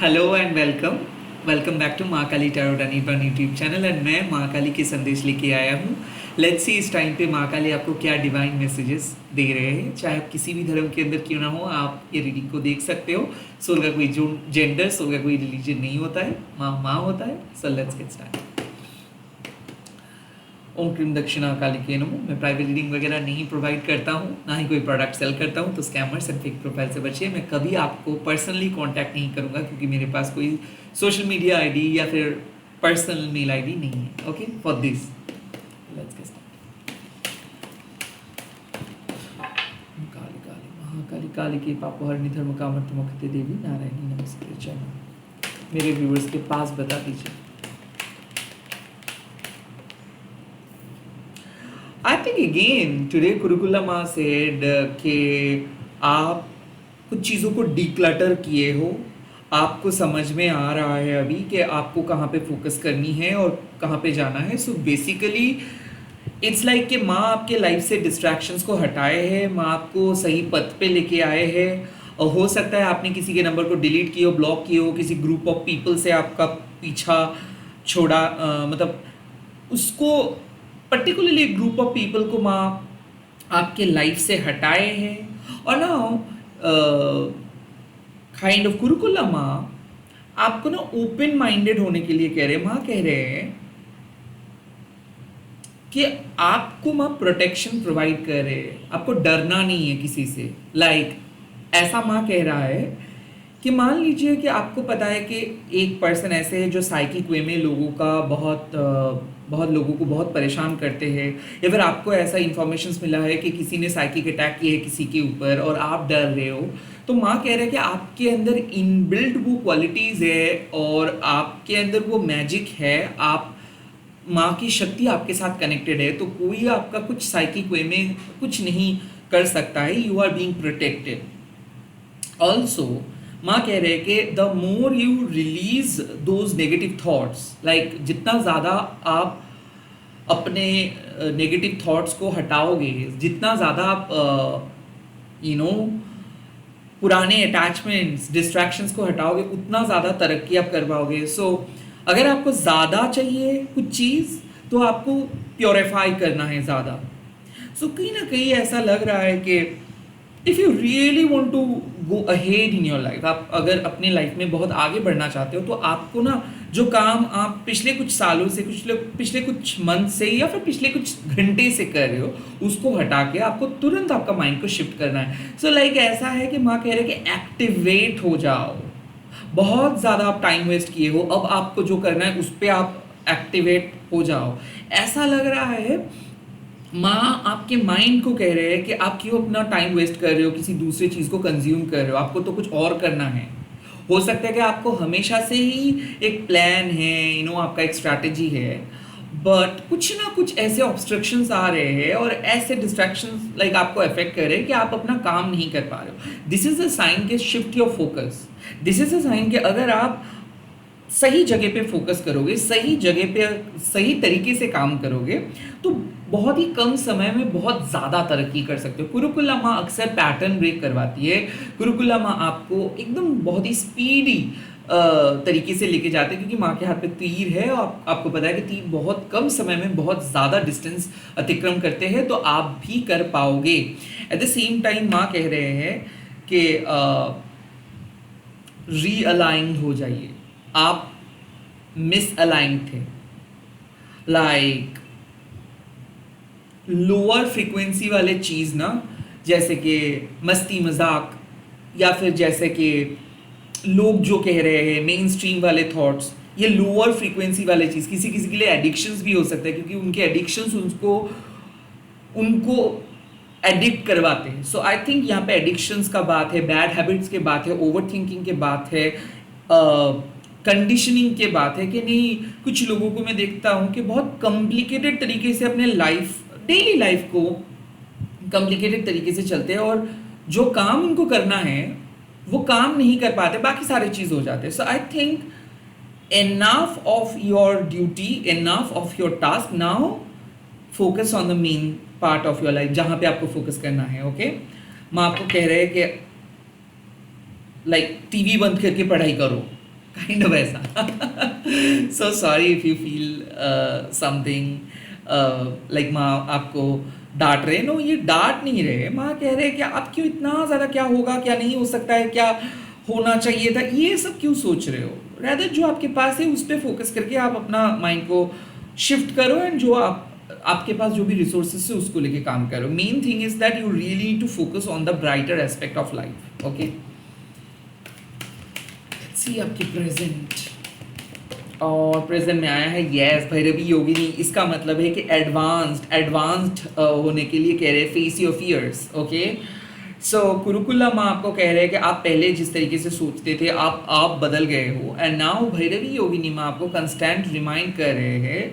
Hello and welcome welcome back to Maa Kali tarot and even YouTube channel and मैं माँ काली के संदेश लेके आया हूँ। लेट्स सी इस टाइम पे माँ काली आपको क्या डिवाइन मैसेजेस दे रहे हैं। चाहे आप किसी भी धर्म के अंदर क्यों ना हो, आप ये रीडिंग को देख सकते हो। सोल का कोई जो जेंडर, सोल का कोई रिलीजन नहीं होता है, माँ माँ होता है। So let's get start. ओम क्रीम दक्षिणा काली के नमो। मैं प्राइवेट रीडिंग वगैरह नहीं प्रोवाइड करता हूँ, ना ही कोई प्रोडक्ट सेल करता हूँ, तो स्कैमर्स एंड फेक प्रोफाइल से बचिए। मैं कभी आपको पर्सनली कांटेक्ट नहीं करूँगा क्योंकि मेरे पास कोई सोशल मीडिया आईडी या फिर पर्सनल मेल आईडी नहीं है। Okay, for this let's get start. Kali Kali Mahakali Kali के पापोहरणी धर्म कामर्थ मुक्ति देवी नारायणी नमस्ते। चलो मेरे व्यूअर्स के पास बता दीजिए। I think again today Kurukula Ma said कि आप कुछ चीज़ों को डिक्लटर किए हो, आपको समझ में आ रहा है अभी कि आपको कहाँ पे फोकस करनी है और कहाँ पे जाना है। सो बेसिकली इट्स लाइक कि माँ आपके लाइफ से डिस्ट्रैक्शंस को हटाए हैं, माँ आपको सही पथ पे लेके आए हैं। और हो सकता है आपने किसी के नंबर को डिलीट किए हो, ब्लॉक किए हो, किसी ग्रुप ऑफ पीपल से आपका पीछा छोड़ा, मतलब उसको पर्टिकुलरली ग्रुप ऑफ पीपल को माँ आपके लाइफ से हटाए हैं। और ना काइंड ऑफ कुरुकुला माँ आपको ना ओपन माइंडेड होने के लिए कह रहे हैं। माँ कह रहे हैं कि आपको माँ प्रोटेक्शन प्रोवाइड कर रहे हैं, आपको डरना नहीं है किसी से। लाइक ऐसा माँ कह रहा है कि मान लीजिए कि आपको पता है कि एक पर्सन ऐसे है जो साइकिक वे में लोगों का बहुत लोगों को बहुत परेशान करते हैं, या फिर आपको ऐसा इन्फॉर्मेशन मिला है कि किसी ने साइकिक अटैक किया है किसी के ऊपर और आप डर रहे हो। तो माँ कह रहे हैं कि आपके अंदर इनबिल्ट वो क्वालिटीज़ है और आपके अंदर वो मैजिक है। आप माँ की शक्ति आपके साथ कनेक्टेड है, तो कोई आपका कुछ साइकिक वे में कुछ नहीं कर सकता है। You are being protected. Also माँ कह रहे हैं कि the more you release those negative thoughts, like जितना ज़्यादा आप अपने नेगेटिव थॉट्स को हटाओगे, जितना ज़्यादा आप पुराने अटैचमेंट्स डिस्ट्रैक्शंस को हटाओगे, उतना ज़्यादा तरक्की आप कर पाओगे। सो अगर आपको ज़्यादा चाहिए कुछ चीज़ तो आपको प्योरीफाई करना है ज़्यादा। सो कहीं ना कहीं ऐसा लग रहा है कि if you really want to go ahead in your life, आप अगर अपने लाइफ में बहुत आगे बढ़ना चाहते हो, तो आपको ना जो काम आप पिछले कुछ सालों से, पिछले कुछ मंथ से या फिर पिछले कुछ घंटे से कर रहे हो, उसको हटा के आपको तुरंत आपका माइंड को शिफ्ट करना है। सो लाइक ऐसा है कि माँ कह रहे हैं कि एक्टिवेट हो जाओ। बहुत ज़्यादा आप टाइम वेस्ट किए हो, अब आपको जो करना है उस पर आप एक्टिवेट हो जाओ। ऐसा लग रहा है माँ आपके माइंड को कह रहे हैं कि आप क्यों अपना टाइम वेस्ट कर रहे हो, किसी दूसरी चीज़ को कंज्यूम कर रहे हो, आपको तो कुछ और करना है। हो सकता है कि आपको हमेशा से ही एक प्लान है, आपका एक स्ट्रैटेजी है, बट कुछ ना कुछ ऐसे ऑब्स्ट्रक्शंस आ रहे हैं और ऐसे डिस्ट्रैक्शंस लाइक आपको अफेक्ट कर रहे हैं कि आप अपना काम नहीं कर पा रहे हो। दिस इज अ साइन के shift your focus. This is a sign कि अगर आप सही जगह पे फोकस करोगे, सही जगह पे सही तरीके से काम करोगे, तो बहुत ही कम समय में बहुत ज़्यादा तरक्की कर सकते हो। कुरुकुला माँ अक्सर पैटर्न ब्रेक करवाती है। कुरुकुला माँ आपको एकदम बहुत ही स्पीडी तरीके से लेके जाते हैं, क्योंकि माँ के हाथ पे तीर है और आपको पता है कि तीर बहुत कम समय में बहुत ज़्यादा डिस्टेंस अतिक्रम करते हैं, तो आप भी कर पाओगे। एट द सेम टाइम माँ कह रहे हैं कि रीअलाइंड हो जाइए। आप मिसअलाइंड थे, लाइक लोअर फ्रीक्वेंसी वाले चीज़ ना, जैसे कि मस्ती मजाक, या फिर जैसे कि लोग जो कह रहे हैं मेन स्ट्रीम वाले थॉट्स, ये लोअर फ्रीक्वेंसी वाले चीज़ किसी किसी के लिए एडिक्शंस भी हो सकता है, क्योंकि उनके एडिक्शंस उनको एडिक्ट करवाते हैं। सो आई थिंक यहाँ पे एडिक्शंस का बात है, बैड हैबिट्स के बात है, ओवर थिंकिंग के बात है, कंडीशनिंग के बात है कि नहीं। कुछ लोगों को मैं देखता हूँ कि बहुत कॉम्प्लिकेटेड तरीके से अपने डेली लाइफ को कॉम्प्लिकेटेड तरीके से चलते हैं, और जो काम उनको करना है वो काम नहीं कर पाते, बाकी सारे चीज़ हो जाते हैं। So I think enough of your duty, enough of your task, now focus on the main part of your life, जहाँ पे आपको फोकस करना है। ओके, मैं आपको कह रहे हैं कि लाइक टीवी बंद करके पढ़ाई करो, काइंड ऑफ ऐसा। So sorry if you feel something like माँ आपको डांट रहे। नो, ये डांट नहीं रहे, माँ कह रहे कि आप क्यों इतना ज़्यादा, क्या होगा क्या नहीं हो सकता है, क्या होना चाहिए था, ये सब क्यों सोच रहे हो। रैदर जो आपके पास है उस पर फोकस करके आप अपना माइंड को शिफ्ट करो, एंड जो आपके पास जो भी रिसोर्सेस है उसको लेके काम करो। Main thing is that you really need to focus on the brighter aspect of life. Okay, see आपकी प्रेजेंट, और प्रेजेंट में आया है यस भैरवी योगिनी। इसका मतलब है कि एडवांस्ड होने के लिए कह रहे हैं फेस योर फियर्स। ओके, सो कुरुकुलम आपको कह रहे हैं कि आप पहले जिस तरीके से सोचते थे आप बदल गए हो, एंड नाउ भैरवी योगिनी माँ आपको कंस्टेंट रिमाइंड कर रहे हैं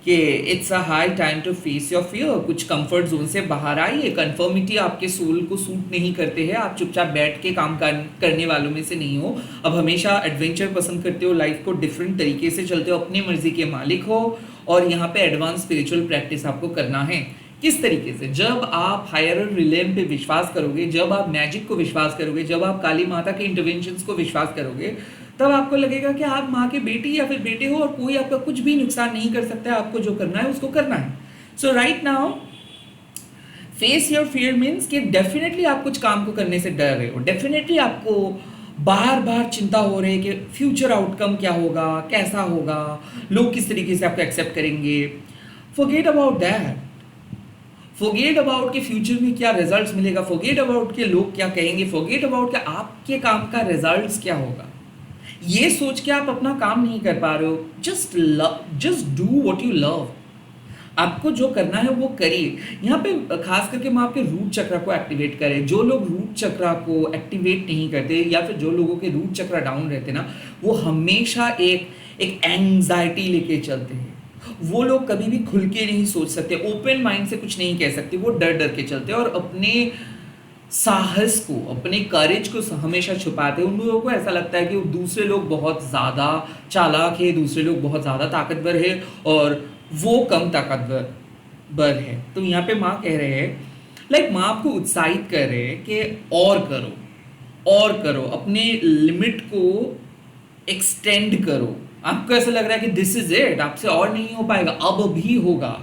कि it's a high time to face your fear. कुछ कंफर्ट जोन से बाहर आइए। कन्फर्मिटी आपके सोल को सूट नहीं करते हैं। आप चुपचाप बैठ के काम करने वालों में से नहीं हो। अब हमेशा एडवेंचर पसंद करते हो, लाइफ को डिफरेंट तरीके से चलते हो, अपनी मर्जी के मालिक हो, और यहाँ पे एडवांस स्पिरिचुअल प्रैक्टिस आपको करना है। किस तरीके से? जब आप हायर रिलेम पे विश्वास करोगे, जब आप मैजिक को विश्वास करोगे, जब आप काली माता के इंटरवेंशंस को विश्वास करोगे, तब आपको लगेगा कि आप माँ के बेटी या फिर बेटे हो, और कोई आपका कुछ भी नुकसान नहीं कर सकता है। आपको जो करना है उसको करना है। So right now face your fear means कि डेफिनेटली आप कुछ काम को करने से डर रहे हो, डेफिनेटली आपको बार बार चिंता हो रही है कि फ्यूचर आउटकम क्या होगा, कैसा होगा, लोग किस तरीके से आपको एक्सेप्ट करेंगे। Forget about that, forget about के फ्यूचर में क्या रिजल्ट्स मिलेगा, फॉरगेट अबाउट के लोग क्या कहेंगे, फॉरगेट अबाउट के आपके काम का रिजल्ट्स क्या होगा। ये सोच के आप अपना काम नहीं कर पा रहे हो। Just do what you love. आपको जो करना है वो करिए। यहाँ पे खास करके मैं आपके रूट चक्र को एक्टिवेट करें। जो लोग रूट चक्र को एक्टिवेट नहीं करते, या फिर जो लोगों के रूट चक्र डाउन रहते ना, वो हमेशा एक एंजाइटी लेके चलते हैं। वो लोग कभी भी खुल के नहीं सोच सकते, ओपन माइंड से कुछ नहीं कह सकते, वो डर डर के चलते हैं और अपने साहस को, अपने करेज को हमेशा छुपाते हैं। उन लोगों को ऐसा लगता है कि दूसरे लोग बहुत ज़्यादा चालाक है, दूसरे लोग बहुत ज़्यादा ताकतवर है और वो कम ताकतवर है। तो यहाँ पे माँ कह रहे हैं, माँ आपको उत्साहित कर रहे हैं कि और करो, अपने लिमिट को एक्सटेंड करो। आपको ऐसा लग रहा है कि दिस इज इट, आपसे और नहीं हो पाएगा, अब भी होगा,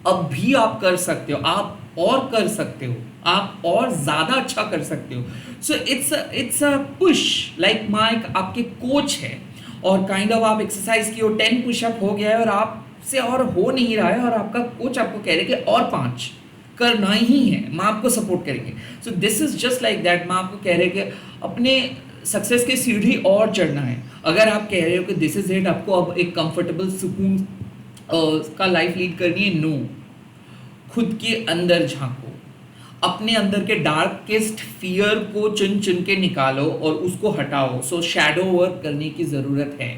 अब भी आप कर सकते हो, आप और कर सकते हो, आप और ज्यादा अच्छा कर सकते हो। So it's a push, like माँ एक आपके कोच है, और काइंड ऑफ आप एक्सरसाइज की, 10 पुशअप हो गया है और आपसे और हो नहीं रहा है, और आपका कोच आपको कह रहे कि और 5 करना ही है, माँ आपको सपोर्ट करेंगे। So this is just like that. माँ आपको कह रहे कि अपने सक्सेस की सीढ़ी और चढ़ना है। अगर आप कह रहे हो कि दिस इज इट, आपको अब एक कंफर्टेबल सुकून का लाइफ लीड करनी है, नो, खुद के अंदर झांको, अपने अंदर के डार्केस्ट फियर को चुन चुन के निकालो और उसको हटाओ। सो शैडो वर्क करने की जरूरत है।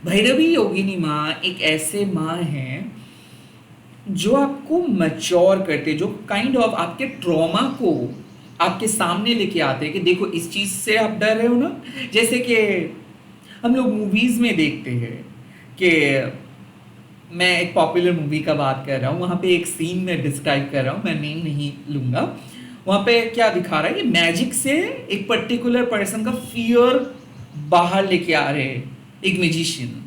भैरवी योगिनी माँ एक ऐसे माँ हैं जो आपको मैच्योर करते, जो काइंड ऑफ आपके ट्रॉमा को आपके सामने लेके आते हैं कि देखो इस चीज से आप डर रहे हो ना। जैसे कि हम लोग मूवीज में देखते हैं कि, मैं एक पॉपुलर मूवी का बात कर रहा हूँ, वहाँ पे एक सीन में डिस्क्राइब कर रहा हूँ, मैं नेम नहीं लूँगा। वहाँ पे क्या दिखा रहा है कि मैजिक से एक पर्टिकुलर पर्सन का फियर बाहर लेके आ रहे हैं, एक मैजिशियन।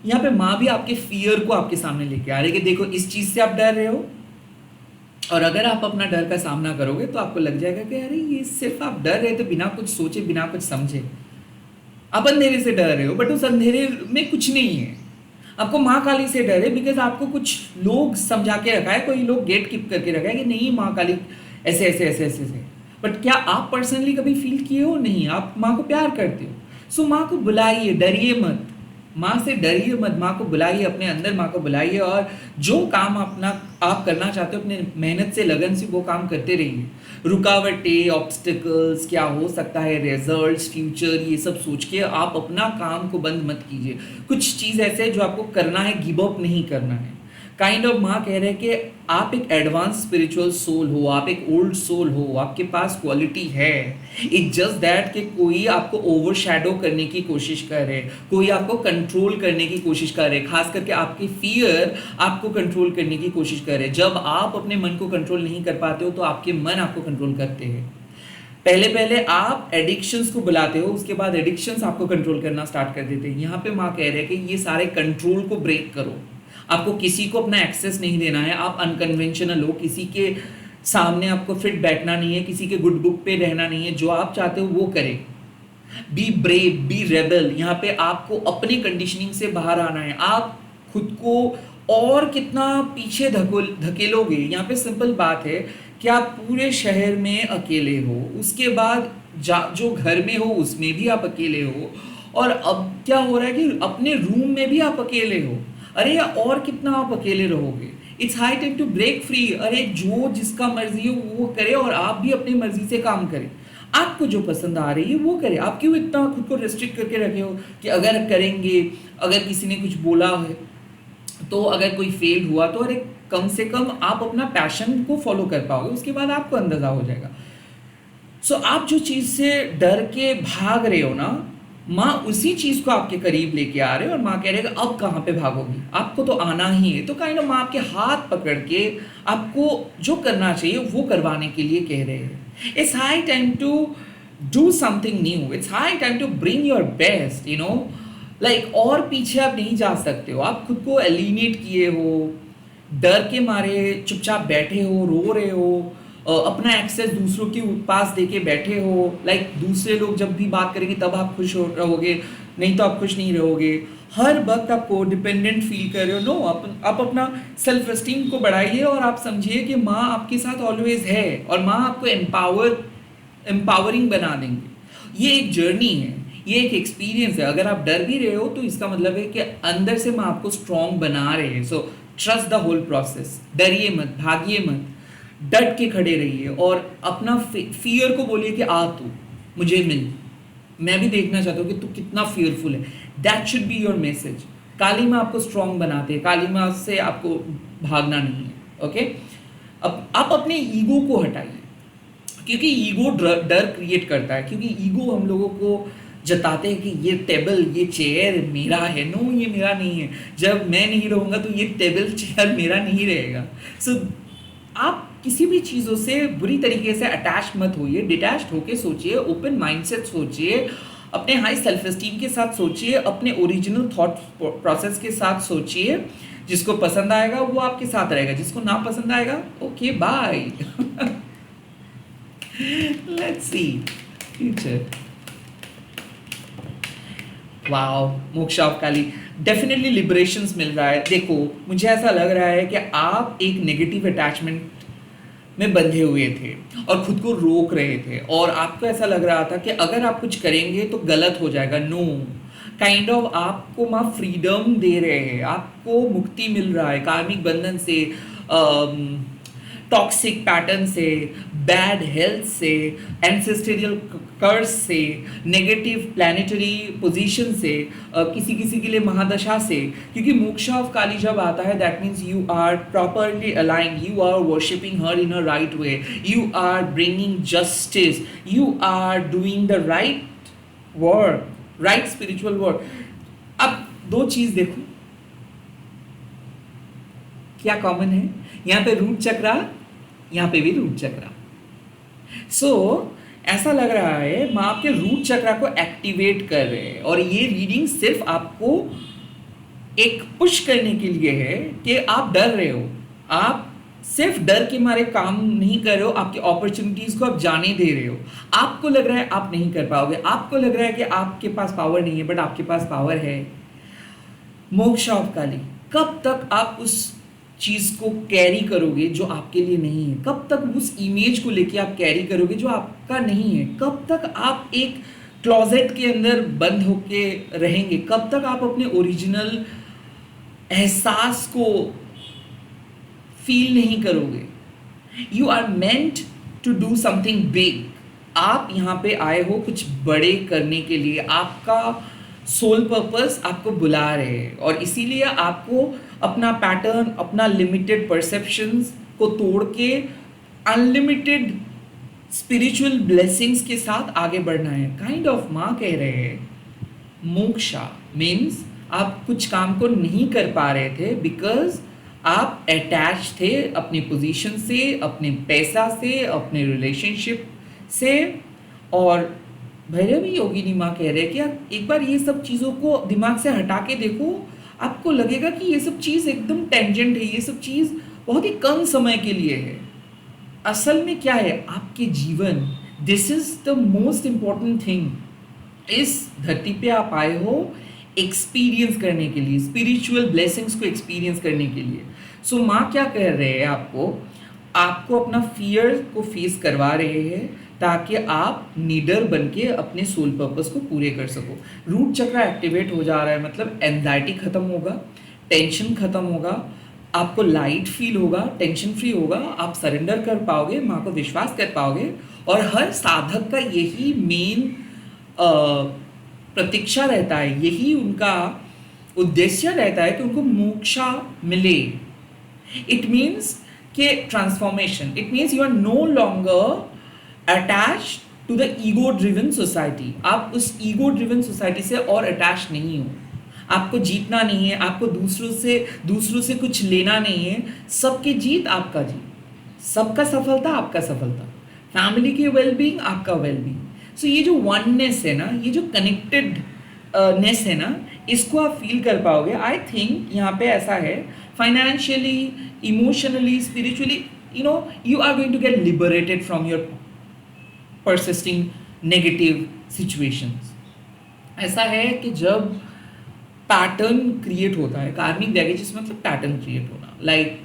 यहाँ पे माँ भी आपके फियर को आपके सामने लेके आ रही है कि देखो इस चीज़ से आप डर रहे हो, और अगर आप अपना डर का सामना करोगे तो आपको लग जाएगा कि अरे ये सिर्फ आप डर रहे थे, बिना कुछ सोचे, बिना कुछ समझे आप अंधेरे से डर रहे हो, बट उस अंधेरे में कुछ नहीं है। आपको माँ काली से डर है बिकॉज आपको कुछ लोग समझा के रखा है, कोई लोग गेट कीप करके रखा है कि नहीं माँ काली ऐसे ऐसे ऐसे ऐसे ऐसे। बट क्या आप पर्सनली कभी फील किए हो? नहीं, आप माँ को प्यार करते हो। सो माँ को बुलाइए, डरिए मत, माँ से डरिए मत, माँ को बुलाइए, अपने अंदर माँ को बुलाइए, और जो काम आप करना चाहते हो अपने मेहनत से, लगन से वो काम करते रहिए। रुकावटें, ऑब्स्टिकल्स क्या हो सकता है, रिजल्ट्स, फ्यूचर, ये सब सोच के आप अपना काम को बंद मत कीजिए। कुछ चीज़ ऐसे है जो आपको करना है, गिव अप नहीं करना है। काइंड ऑफ माँ कह रहे हैं कि आप एक एडवांस स्पिरिचुअल सोल हो, आप एक ओल्ड सोल हो, आपके पास क्वालिटी है। इट्स जस्ट दैट कि कोई आपको ओवर शैडो करने की कोशिश कर रहे, कोई आपको कंट्रोल करने की कोशिश कर रहे, खास करके आपकी फियर आपको कंट्रोल करने की कोशिश कर रहे। जब आप अपने मन को कंट्रोल नहीं कर पाते हो तो आपके मन आपको कंट्रोल करते हैं। पहले पहले आप एडिक्शंस को बुलाते हो, उसके बाद एडिक्शंस आपको कंट्रोल करना स्टार्ट कर देते हैं। यहाँ पे माँ कह रहे हैं कि ये सारे कंट्रोल को ब्रेक करो। आपको किसी को अपना एक्सेस नहीं देना है, आप अनकन्वेंशनल हो, किसी के सामने आपको फिट बैठना नहीं है, किसी के गुड बुक पे रहना नहीं है, जो आप चाहते हो वो करें। Be brave, be rebel. यहाँ पे आपको अपनी कंडीशनिंग से बाहर आना है। आप खुद को और कितना पीछे धकेलोगे। यहाँ पे सिंपल बात है कि आप पूरे शहर में अकेले हो, उसके बाद जो घर में हो उसमें भी आप अकेले हो, और अब क्या हो रहा है कि अपने रूम में भी आप अकेले हो। अरे या और कितना आप अकेले रहोगे। It's high time to break free. अरे जो जिसका मर्जी हो वो करे, और आप भी अपनी मर्जी से काम करें। आपको जो पसंद आ रही है वो करें। आप क्यों इतना खुद को रिस्ट्रिक्ट करके रखे हो कि अगर करेंगे, अगर किसी ने कुछ बोला है तो, अगर कोई फेल हुआ तो, अरे कम से कम आप अपना पैशन को फॉलो कर पाओगे, उसके बाद आपको अंदाजा हो जाएगा। सो आप जो चीज़ से डर के भाग रहे हो ना, माँ उसी चीज़ को आपके करीब लेके आ रहे हो, और माँ कह रहे हैं अब कहाँ पे भागोगी, आपको तो आना ही है। तो काइंड ऑफ माँ आपके हाथ पकड़ के आपको जो करना चाहिए वो करवाने के लिए कह रहे हैं। It's high time to do something new, it's high time to bring your best, you know, like और पीछे आप नहीं जा सकते हो। आप खुद को एलिनेट किए हो, डर के मारे चुपचाप बैठे हो, रो रहे हो, अपना एक्सेस दूसरों के पास देके बैठे हो। लाइक दूसरे लोग जब भी बात करेंगे तब आप खुश हो रहोगे, नहीं तो आप खुश नहीं रहोगे। हर वक्त आपको डिपेंडेंट फील कर रहे हो। नो, आप अपना सेल्फ एस्टीम को बढ़ाइए, और आप समझिए कि माँ आपके साथ ऑलवेज है, और माँ आपको एम्पावरिंग बना देंगे। ये एक जर्नी है, ये एक एक्सपीरियंस है। अगर आप डर भी रहे हो तो इसका मतलब है कि अंदर से माँ आपको स्ट्रॉन्ग बना रहे हैं। So trust the whole process. डरिए मत, भागिए मत, डट के खड़े रहिए, और अपना फियर को बोलिए कि आ तू मुझे मिल, मैं भी देखना चाहता हूँ कि तू कितना फियरफुल है। That should be your message. Kali Maa आपको स्ट्रॉन्ग बनाते हैं, काली माँ से आपको भागना नहीं है। ओके, अब आप अपने ईगो को हटाइए, क्योंकि ईगो डर क्रिएट करता है। क्योंकि ईगो हम लोगों को जताते हैं कि ये टेबल, ये चेयर मेरा है। नो, ये मेरा नहीं है। जब मैं नहीं रहूँगा तो ये टेबल चेयर मेरा नहीं रहेगा। सो आप किसी भी चीज़ों से बुरी तरीके से अटैच मत होइए, डिटैच्ड होके सोचिए, ओपन माइंडसेट सोचिए, अपने हाई सेल्फ एस्टीम के साथ सोचिए, अपने ओरिजिनल थॉट प्रोसेस के साथ सोचिए। जिसको पसंद आएगा वो आपके साथ रहेगा, जिसको ना पसंद आएगा okay bye. Let's see future. Wow, moksha of Kali, definitely liberations मिल रहा है। देखो, मुझे ऐसा लग रहा है कि आप एक नेगेटिव अटैचमेंट में बंधे हुए थे और खुद को रोक रहे थे, और आपको ऐसा लग रहा था कि अगर आप कुछ करेंगे तो गलत हो जाएगा। नो, काइंड ऑफ आपको माँ फ्रीडम दे रहे हैं, आपको मुक्ति मिल रहा है कार्मिक बंधन से, टॉक्सिक पैटर्न से, बैड हेल्थ से, एंसेस्टरियल कर्स से, नेगेटिव प्लैनेटरी पोजीशन से, किसी किसी के लिए महादशा से। क्योंकि मोक्षा ऑफ काली जब आता है, that means you are properly aligned, you are worshipping her in a right way, you are bringing justice, you are doing the right work, right spiritual work. अब दो चीज देखो क्या कॉमन है, यहाँ पे रूट चक्रा, यहाँ पे भी रूट चक्रा। सो ऐसा लग रहा है माँ आपके रूट चक्रा को एक्टिवेट कर रहे हैं, और ये रीडिंग सिर्फ आपको एक पुश करने के लिए है कि आप डर रहे हो। आप सिर्फ डर के मारे काम नहीं कर रहे हो, आपकी अपॉर्चुनिटीज को आप जाने दे रहे हो। आपको लग रहा है आप नहीं कर पाओगे, आपको लग रहा है कि आपके पास पावर नहीं है, बट आपके पास पावर है। मोक्षा ऑफ काली, कब तक आप उस चीज़ को कैरी करोगे जो आपके लिए नहीं है? कब तक उस इमेज को लेके आप कैरी करोगे जो आपका नहीं है? कब तक आप एक क्लोजेट के अंदर बंद होके रहेंगे? कब तक आप अपने ओरिजिनल एहसास को फील नहीं करोगे? You are meant to do something big. आप यहाँ पे आए हो कुछ बड़े करने के लिए, आपका सोल पर्पस आपको बुला रहे हैं, और इसीलिए आपको अपना पैटर्न, अपना लिमिटेड परसेप्शंस को तोड़ के अनलिमिटेड स्पिरिचुअल ब्लेसिंग्स के साथ आगे बढ़ना है। काइंड ऑफ माँ कह रहे हैं मोक्षा मीन्स आप कुछ काम को नहीं कर पा रहे थे बिकॉज आप अटैच थे अपनी पोजीशन से, अपने पैसा से, अपने रिलेशनशिप से, और भैरवी योगिनी माँ कह रहे हैं कि आप एक बार ये सब चीज़ों को दिमाग से हटा के देखो, आपको लगेगा कि ये सब चीज़ एकदम टेंजेंट है, ये सब चीज़ बहुत ही कम समय के लिए है। असल में क्या है आपके जीवन, this is the most important thing. इस धरती पे आप आए हो एक्सपीरियंस करने के लिए, स्पिरिचुअल ब्लेसिंग्स को एक्सपीरियंस करने के लिए। सो माँ क्या कह रहे हैं आपको, आपको अपना फियर को फेस करवा रहे हैं ताकि आप नीडर बन के अपने सोल पर्पस को पूरे कर सको। रूट चक्र एक्टिवेट हो जा रहा है, मतलब एंजाइटी खत्म होगा, टेंशन खत्म होगा, आपको लाइट फील होगा, टेंशन फ्री होगा, आप सरेंडर कर पाओगे, माँ को विश्वास कर पाओगे। और हर साधक का यही मेन प्रतीक्षा रहता है, यही उनका उद्देश्य रहता है कि उनको मोक्षा मिले। इट मीन्स कि transformation, it means you are no longer attach to the ego driven society. आप उस ईगो ड्रिवन सोसाइटी से और अटैच नहीं हो, आपको जीतना नहीं है, आपको दूसरों से कुछ लेना नहीं है। सबकी जीत आपका जीत, सबका सफलता आपका सफलता, फैमिली की वेलबींग आपका वेलबींग। सो ये जो वननेस है ना, ये जो कनेक्टेड नेस है ना, इसको आप फील कर पाओगे। आई थिंक यहाँ पे ऐसा है, financially, emotionally, spiritually, you are going to get liberated from your persisting negative situations। ऐसा है कि जब पैटर्न क्रिएट होता है, कार्मिक बैगेजेस मतलब पैटर्न क्रिएट होना, लाइक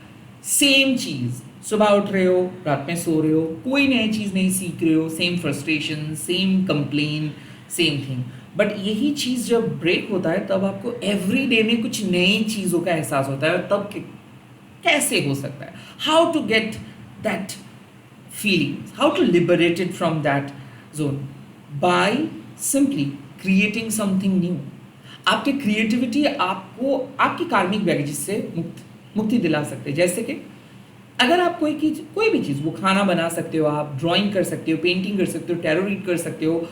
सेम चीज़, सुबह उठ रहे हो, रात में सो रहे हो, कोई नई चीज़ नहीं सीख रहे हो, same frustration, same complain, same thing. But यही चीज़ जब ब्रेक होता है तब आपको एवरी डे में कुछ नई चीज़ों का एहसास होता है। तब कैसे हो सकता है, how to get that feelings, how to liberate it from that zone? By simply creating something new। आपकी क्रिएटिविटी आपको आपकी कार्मिक बैगेजेस से मुक्ति दिला सकते हैं। जैसे कि अगर आप कोई भी चीज़, वो खाना बना सकते हो, आप ड्राइंग कर सकते हो, पेंटिंग कर सकते हो, टैरो रीड कर सकते हो।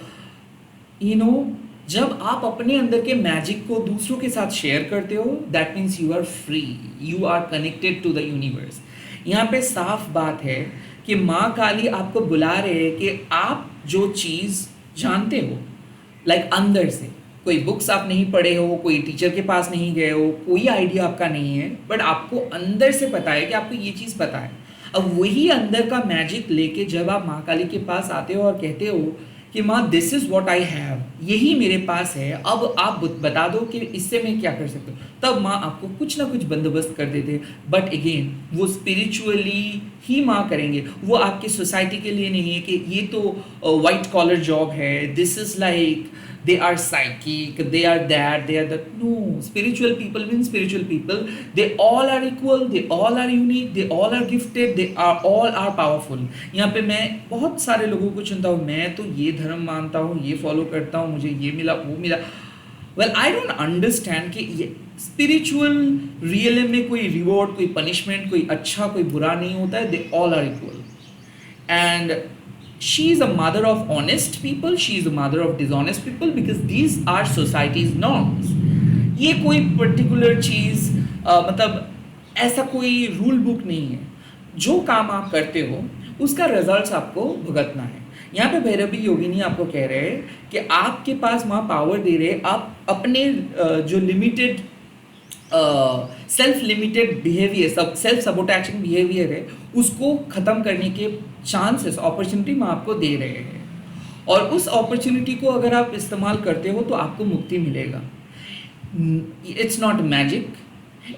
जब आप अपने अंदर के मैजिक को दूसरों के साथ शेयर करते हो, that means you are free, you are connected to the universe. यहाँ पे साफ बात है कि माँ काली आपको बुला रहे हैं कि आप जो चीज़ जानते हो, लाइक अंदर से, कोई बुक्स आप नहीं पढ़े हो, कोई टीचर के पास नहीं गए हो, कोई आइडिया आपका नहीं है, बट आपको अंदर से पता है कि आपको ये चीज़ पता है। अब वही अंदर का मैजिक लेके जब आप माँ काली के पास आते हो और कहते हो कि माँ this is what I have, यही मेरे पास है, अब आप बता दो कि इससे मैं क्या कर सकता हूँ, तब माँ आपको कुछ ना कुछ बंदोबस्त कर देते। बट अगेन वो स्पिरिचुअली ही माँ करेंगे, वो आपकी सोसाइटी के लिए नहीं है कि ये तो वाइट कॉलर जॉब है, this is like they are psychic, they are that, they are that। No, spiritual people mean spiritual people, they all are equal, they all are unique, they all are gifted, they are all are powerful। यहाँ पे मैं बहुत सारे लोगों को चुनता हूँ, मैं तो ये धर्म मानता हूँ, ये फॉलो करता हूँ, मुझे ये मिला, वो मिला। वेल आई डोंट अंडरस्टैंड कि ये स्पिरिचुअल रियल में कोई रिवॉर्ड, कोई पनिशमेंट, कोई अच्छा, कोई बुरा नहीं होता है, they all are equal. And she is a mother of honest people, she is a mother of dishonest people, because these are society's norms। ये कोई पर्टिकुलर चीज़ मतलब ऐसा कोई रूल बुक नहीं है, जो काम आप करते हो उसका रिजल्ट्स आपको भुगतना है। यहाँ पे भैरवी योगिनी आपको कह रहे हैं कि आपके पास माँ पावर दे रहे, आप अपने जो limited self limited behaviour, self sabotaging behaviour है, उसको ख़त्म करने के चांसेस, अपॉर्चुनिटी में आपको दे रहे हैं। और उस अपॉर्चुनिटी को अगर आप इस्तेमाल करते हो तो आपको मुक्ति मिलेगा। It's not magic,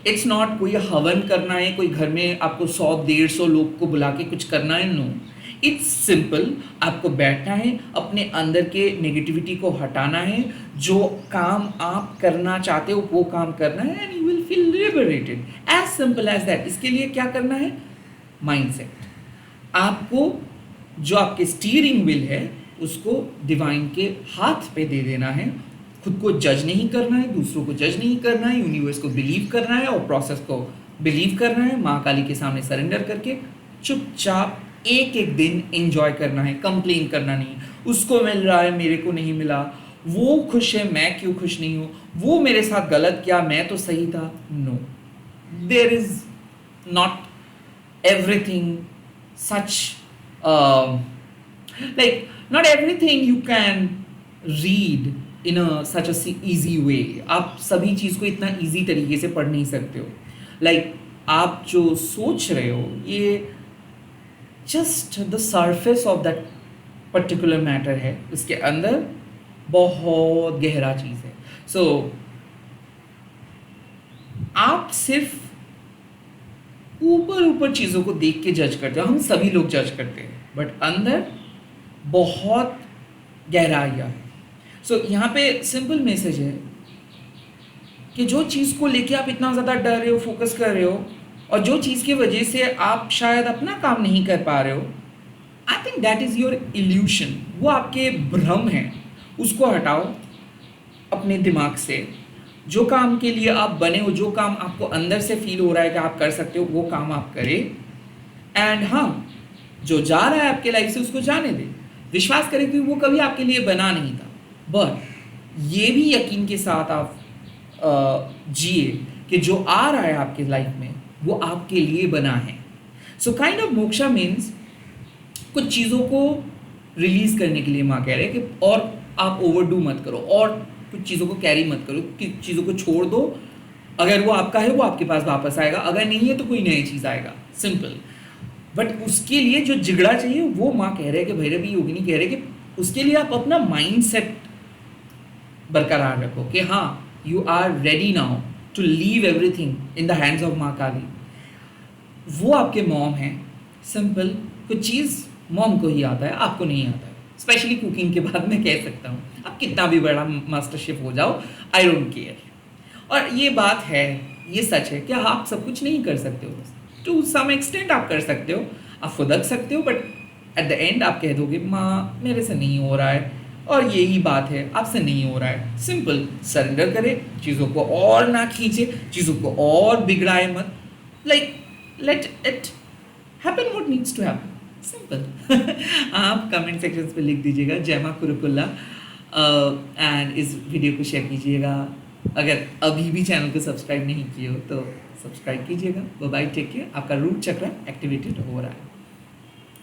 it's not कोई हवन करना है, कोई घर में आपको 100-150 लोग को बुला के कुछ करना है। नो, इट्स सिंपल, आपको बैठना है, अपने अंदर के नेगेटिविटी को हटाना है, जो काम आप करना चाहते हो वो काम करना है, and you will feel liberated, as simple as that. इसके लिए क्या करना है, माइंडसेट। आपको जो आपके स्टीयरिंग व्हील है उसको डिवाइन के हाथ पे दे देना है। खुद को जज नहीं करना है, दूसरों को जज नहीं करना है, यूनिवर्स को बिलीव करना है और प्रोसेस को बिलीव करना है। माँ काली के सामने सरेंडर करके चुपचाप एक एक दिन एंजॉय करना है, कंप्लेन करना नहीं। उसको मिल रहा है, मेरे को नहीं मिला, वो खुश है, मैं क्यों खुश नहीं हूँ, वो मेरे साथ गलत किया, मैं तो सही था। No, there is not everything such like not everything you can read in a such a easy way. आप सभी चीज़ को इतना ईजी तरीके से पढ़ नहीं सकते हो। लाइक आप जो सोच रहे हो ये just the surface of that particular matter है, उसके अंदर बहुत गहरा चीज़ है। सो आप सिर्फ ऊपर ऊपर चीज़ों को देख के जज करते हो, हम सभी लोग जज करते हैं, बट अंदर बहुत गहराइयाँ है। सो यहाँ पे सिंपल मैसेज है कि जो चीज़ को लेके आप इतना ज़्यादा डर रहे हो, फोकस कर रहे हो, और जो चीज़ की वजह से आप शायद अपना काम नहीं कर पा रहे हो, I think that is your evolution. वो आपके भ्रम हैं, उसको हटाओ अपने दिमाग से। जो काम के लिए आप बने हो, जो काम आपको अंदर से फील हो रहा है कि आप कर सकते हो, वो काम आप करें। एंड हाँ, जो जा रहा है आपके लाइफ से उसको जाने दें। विश्वास करें कि वो कभी आपके लिए बना नहीं था, बट ये भी यकीन के साथ आप जिए कि जो आ रहा है आपके लाइफ में वो आपके लिए बना है। So kind of moksha means कुछ चीज़ों को रिलीज करने के लिए माँ कह रहे हैं कि और आप ओवरडू मत करो, और कुछ चीज़ों को कैरी मत करो, कि चीज़ों को छोड़ दो। अगर वो आपका है वो आपके पास वापस आएगा, अगर नहीं है तो कोई नई चीज़ आएगा, सिंपल। बट उसके लिए जो जिगड़ा चाहिए वो माँ कह रहे हैं कि भैरवी योगिनी कह रहे हैं कि उसके लिए आप अपना माइंड सेट बरकरार रखो कि हाँ, you are ready now to leave everything in the hands of माँ काली। वो आपके मॉम हैं, सिंपल। कुछ चीज़ मॉम को ही आता है, आपको नहीं आता है। स्पेशली कुकिंग के बाद मैं कह सकता हूँ, आप कितना भी बड़ा मास्टर शेफ हो जाओ, आई डोंट केयर। और ये बात है, ये सच है कि आप सब कुछ नहीं कर सकते हो। टू सम एक्सटेंट आप कर सकते हो, आप फुदक सकते हो, बट एट द एंड आप कह दोगे माँ मेरे से नहीं हो रहा है, और यही बात है, आपसे नहीं हो रहा है। सिंपल सरेंडर करें, चीज़ों को और ना खींचे, चीज़ों को और बिगड़ाए मत। Like let it happen what needs to happen, simple. आप कमेंट सेक्शन पे लिख दीजिएगा जय मां कुरुकुल्ला, एंड इस वीडियो को शेयर कीजिएगा। अगर अभी भी चैनल को सब्सक्राइब नहीं किए हो तो सब्सक्राइब कीजिएगा। Bye bye, take care. आपका रूट चक्र एक्टिवेटेड हो रहा है।